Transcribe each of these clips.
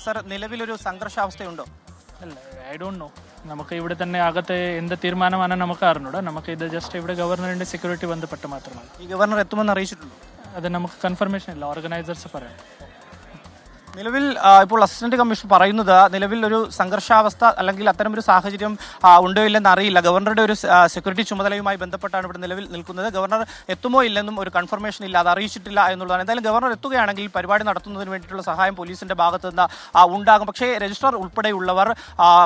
Sir, നിലവിലൊരു സംഘർഷാവസ്ഥയുണ്ടോ? അല്ല, I don't know. നമുക്ക് ഇവിടെ തന്നെ അകത്തെ എന്ത് തീരുമാനമാണ് നമുക്ക് അറിഞ്ഞൂടാ. നമുക്ക് ഇത് ജസ്റ്റ് ഇവിടെ ഗവർണറിന്റെ സെക്യൂരിറ്റി ബന്ധപ്പെട്ട് മാത്രമാണ്. ഈ ഗവർണർ എത്തുമെന്ന് അറിയിച്ചിട്ടുണ്ടോ? അത് നമുക്ക് കൺഫർമേഷൻ ഇല്ല, ഓർഗനൈസേഴ്സ് പറയാം. നിലവിൽ ഇപ്പോൾ അസിസ്റ്റന്റ് കമ്മീഷണർ പറയുന്നത് നിലവിൽ ഒരു സംഘർഷാവസ്ഥ അല്ലെങ്കിൽ അത്തരമൊരു സാഹചര്യം ഉണ്ടോ ഇല്ലെന്ന് അറിയില്ല. ഗവർണറുടെ ഒരു സെക്യൂരിറ്റി ചുമതലയുമായി ബന്ധപ്പെട്ടാണ് ഇവിടെ നിലവിൽ നിൽക്കുന്നത്. ഗവർണർ എത്തുമോ ഇല്ലെന്നും ഒരു കൺഫർമേഷൻ ഇല്ല, അത് അറിയിച്ചിട്ടില്ല എന്നുള്ളതാണ്. എന്തായാലും ഗവർണർ എത്തുകയാണെങ്കിൽ പരിപാടി നടത്തുന്നതിന് വേണ്ടിയിട്ടുള്ള സഹായം പോലീസിന്റെ ഭാഗത്ത് നിന്ന് ഉണ്ടാകും. പക്ഷേ രജിസ്ട്രാർ ഉൾപ്പെടെയുള്ളവർ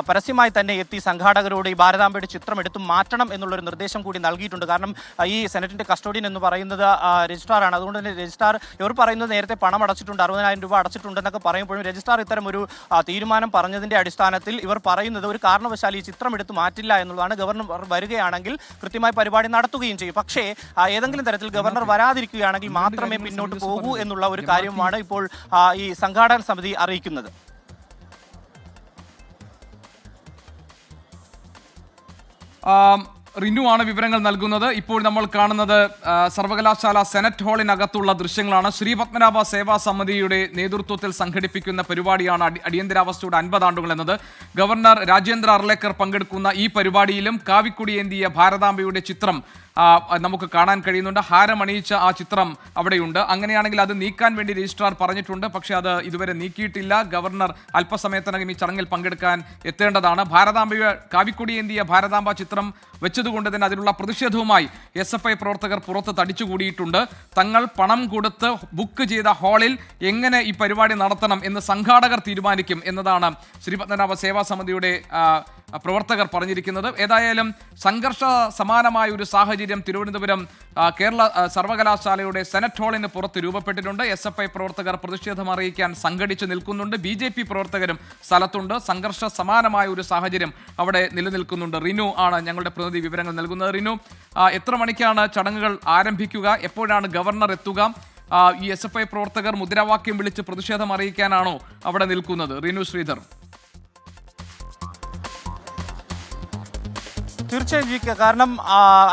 പരസ്യമായി തന്നെ എത്തി സംഘാടകരോട് ഈ ഭാരതാംബയുടെ ചിത്രം എടുത്തു മാറ്റണം എന്നുള്ളൊരു നിർദ്ദേശം കൂടി നൽകിയിട്ടുണ്ട്. കാരണം ഈ സെനറ്റിന്റെ കസ്റ്റോഡിയൻ എന്ന് പറയുന്നത് രജിസ്ട്രാറാണ്. അതുകൊണ്ട് തന്നെ രജിസ്ട്രാർ ഇവർ പറയുന്നത് നേരത്തെ പണം അടച്ചിട്ടുണ്ട്, 60,000 രൂപ അടച്ചിട്ടുണ്ടെന്നൊക്കെ പറയുമ്പോഴും രജിസ്ട്രാർ ഇത്തരം ഒരു തീരുമാനം പറഞ്ഞതിന്റെ അടിസ്ഥാനത്തിൽ ഇവർ പറയുന്നത് ഒരു കാരണവശാൽ ഈ ചിത്രം എടുത്ത് മാറ്റില്ല എന്നുള്ളതാണ്. ഗവർണർ വരികയാണെങ്കിൽ കൃത്യമായി പരിപാടി നടത്തുകയും ചെയ്യും. പക്ഷേ ഏതെങ്കിലും തരത്തിൽ ഗവർണർ വരാതിരിക്കുകയാണെങ്കിൽ മാത്രമേ പിന്നോട്ട് പോകൂ എന്നുള്ള ഒരു കാര്യമാണ് ഇപ്പോൾ ഈ സംഘാടക സമിതി അറിയിക്കുന്നത്. റിനു ആണ് വിവരങ്ങൾ നൽകുന്നത്. ഇപ്പോൾ നമ്മൾ കാണുന്നത് സർവകലാശാല സെനറ്റ് ഹാളിനകത്തുള്ള ദൃശ്യങ്ങളാണ്. ശ്രീപത്മനാഭ സേവാ സമിതിയുടെ നേതൃത്വത്തിൽ സംഘടിപ്പിക്കുന്ന പരിപാടിയാണ് അടിയന്തരാവസ്ഥയുടെ 50 ആണ്ടുകൾ എന്നത്. ഗവർണർ രാജേന്ദ്ര അർലേക്കർ പങ്കെടുക്കുന്ന ഈ പരിപാടിയിലും കാവിക്കൊടിയേന്തിയ ഭാരതാംബയുടെ ചിത്രം നമുക്ക് കാണാൻ കഴിയുന്നുണ്ട്. ഹാരമണിയിച്ച ആ ചിത്രം അവിടെയുണ്ട്. അങ്ങനെയാണെങ്കിൽ അത് നീക്കാൻ വേണ്ടി രജിസ്ട്രാർ പറഞ്ഞിട്ടുണ്ട്. പക്ഷേ അത് ഇതുവരെ നീക്കിയിട്ടില്ല. ഗവർണർ അല്പസമയത്തിനകം ഈ ചടങ്ങിൽ പങ്കെടുക്കാൻ എത്തേണ്ടതാണ്. കാവിക്കൊടിയേന്തിയ ഭാരതാംബ ചിത്രം വെച്ചതുകൊണ്ട് തന്നെ അതിലുള്ള പ്രതിഷേധവുമായി SFI പ്രവർത്തകർ പുറത്ത് തടിച്ചുകൂടിയിട്ടുണ്ട്. തങ്ങൾ പണം കൊടുത്ത് ബുക്ക് ചെയ്ത ഹാളിൽ എങ്ങനെ ഈ പരിപാടി നടത്തണം എന്ന് സംഘാടകർ തീരുമാനിക്കും എന്നതാണ് ശ്രീപത്മനാഭ സേവാ സമിതിയുടെ പ്രവർത്തകർ പറഞ്ഞിരിക്കുന്നത്. ഏതായാലും സംഘർഷ സമാനമായ ഒരു സാഹചര്യം തിരുവനന്തപുരം കേരള സർവകലാശാലയുടെ സെനറ്റ് ഹാളിന് പുറത്ത് രൂപപ്പെട്ടിട്ടുണ്ട്. SFI പ്രവർത്തകർ പ്രതിഷേധം അറിയിക്കാൻ സംഘടിച്ചു നിൽക്കുന്നുണ്ട്. BJP പ്രവർത്തകരും സ്ഥലത്തുണ്ട്. സംഘർഷ സമാനമായ ഒരു സാഹചര്യം അവിടെ നിലനിൽക്കുന്നുണ്ട്. റിനു ആണ് ഞങ്ങളുടെ പ്രതിനിധി വിവരങ്ങൾ നൽകുന്നത്. റിനു, എത്ര മണിക്കാണ് ചടങ്ങുകൾ ആരംഭിക്കുക? എപ്പോഴാണ് ഗവർണർ എത്തുക? ഈ SFI പ്രവർത്തകർ മുദ്രാവാക്യം വിളിച്ച് പ്രതിഷേധം അറിയിക്കാനാണോ അവിടെ നിൽക്കുന്നത്? റിനു ശ്രീധർ. തീർച്ചയായും ജീവിക്കുക. കാരണം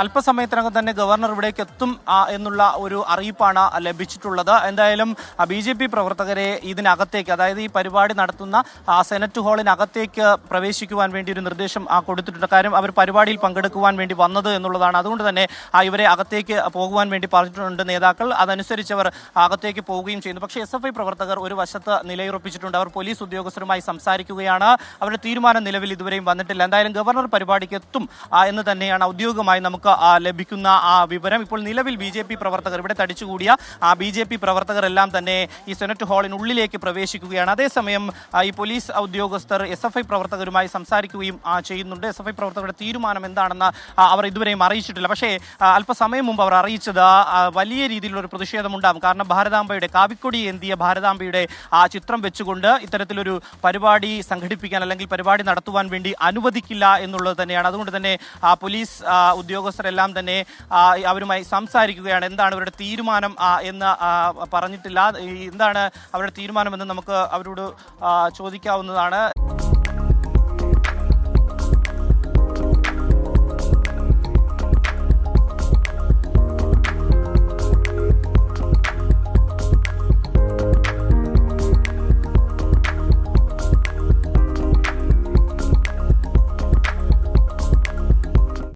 അല്പസമയത്തിനകം തന്നെ ഗവർണർ ഇവിടേക്ക് എത്തും എന്നുള്ള ഒരു അറിയിപ്പാണ് ലഭിച്ചിട്ടുള്ളത്. എന്തായാലും BJP പ്രവർത്തകരെ ഇതിനകത്തേക്ക്, അതായത് ഈ പരിപാടി നടത്തുന്ന സെനറ്റ് ഹാളിനകത്തേക്ക് പ്രവേശിക്കുവാൻ വേണ്ടി ഒരു നിർദ്ദേശം കൊടുത്തിട്ടുണ്ട്. കാര്യം അവർ പരിപാടിയിൽ പങ്കെടുക്കുവാൻ വേണ്ടി വന്നത് എന്നുള്ളതാണ്. അതുകൊണ്ട് തന്നെ ഇവരെ അകത്തേക്ക് പോകുവാൻ വേണ്ടി പറഞ്ഞിട്ടുണ്ട് നേതാക്കൾ. അതനുസരിച്ച് അവർ അകത്തേക്ക് പോവുകയും ചെയ്യുന്നു. പക്ഷേ SFI പ്രവർത്തകർ ഒരു വശത്ത് നിലയുറപ്പിച്ചിട്ടുണ്ട്. അവർ പോലീസ് ഉദ്യോഗസ്ഥരുമായി സംസാരിക്കുകയാണ്. അവരുടെ തീരുമാനം നിലവിൽ ഇതുവരെയും വന്നിട്ടില്ല. എന്തായാലും ഗവർണർ പരിപാടിക്ക് എത്തും എന്ന് തന്നെയാണ് ഔദ്യോഗികമായി നമുക്ക് ലഭിക്കുന്ന വിവരം. ഇപ്പോൾ നിലവിൽ BJP പ്രവർത്തകർ, ഇവിടെ തടിച്ചുകൂടിയ BJP പ്രവർത്തകരെല്ലാം തന്നെ ഈ സെനറ്റ് ഹാളിനുള്ളിലേക്ക് പ്രവേശിക്കുകയാണ്. അതേസമയം ഈ പോലീസ് ഉദ്യോഗസ്ഥർ SFI പ്രവർത്തകരുമായി സംസാരിക്കുകയും ചെയ്യുന്നുണ്ട്. SFI പ്രവർത്തകരുടെ തീരുമാനം എന്താണെന്ന് അവർ ഇതുവരെയും അറിയിച്ചിട്ടില്ല. പക്ഷേ അല്പസമയം മുമ്പ് അവർ അറിയിച്ചത് വലിയ രീതിയിലുള്ള ഒരു പ്രതിഷേധമുണ്ടാകും. കാരണം ഭാരതാംബയുടെ, കാവിക്കൊടി ഏന്തിയ ഭാരതാംബയുടെ ചിത്രം വെച്ചുകൊണ്ട് ഇത്തരത്തിലൊരു പരിപാടി സംഘടിപ്പിക്കാൻ അല്ലെങ്കിൽ പരിപാടി നടത്തുവാൻ വേണ്ടി അനുവദിക്കില്ല എന്നുള്ളത് തന്നെയാണ്. അതുകൊണ്ട് തന്നെ പോലീസ് ഉദ്യോഗസ്ഥരെല്ലാം തന്നെ അവരുമായി സംസാരിക്കുകയാണ്. എന്താണ് അവരുടെ തീരുമാനം എന്ന് പറഞ്ഞിട്ടില്ല. എന്താണ് അവരുടെ തീരുമാനമെന്ന് നമുക്ക് അവരോട് ചോദിക്കാവുന്നതാണ്.